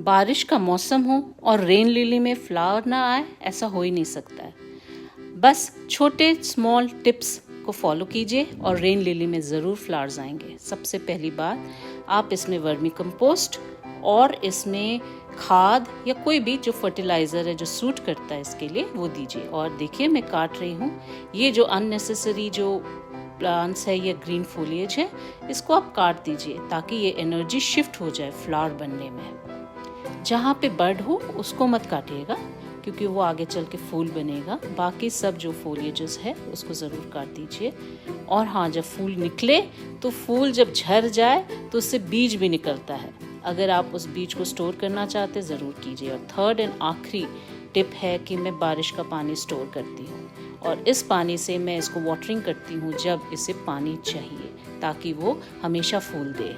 बारिश का मौसम हो और रेन लिली में फ्लावर ना आए, ऐसा हो ही नहीं सकता है। बस छोटे स्मॉल टिप्स को फॉलो कीजिए और रेन लिली में ज़रूर फ्लावर्स आएंगे। सबसे पहली बात, आप इसमें वर्मी कंपोस्ट और इसमें खाद या कोई भी जो फर्टिलाइज़र है जो सूट करता है इसके लिए वो दीजिए। और देखिए मैं काट रही हूँ, ये जो अननेसेसरी जो प्लांट्स है या ग्रीन फोलिएज है, इसको आप काट दीजिए ताकि ये एनर्जी शिफ्ट हो जाए फ्लावर बनने में। जहाँ पे बर्ड हो उसको मत काटिएगा क्योंकि वो आगे चल के फूल बनेगा। बाकी सब जो फोलिएजेस है उसको ज़रूर काट दीजिए। और हाँ, जब फूल निकले तो फूल जब झड़ जाए तो उससे बीज भी निकलता है। अगर आप उस बीज को स्टोर करना चाहते ज़रूर कीजिए। और थर्ड एंड आखिरी टिप है कि मैं बारिश का पानी स्टोर करती हूँ और इस पानी से मैं इसको वाटरिंग करती हूँ जब इसे पानी चाहिए, ताकि वो हमेशा फूल दे।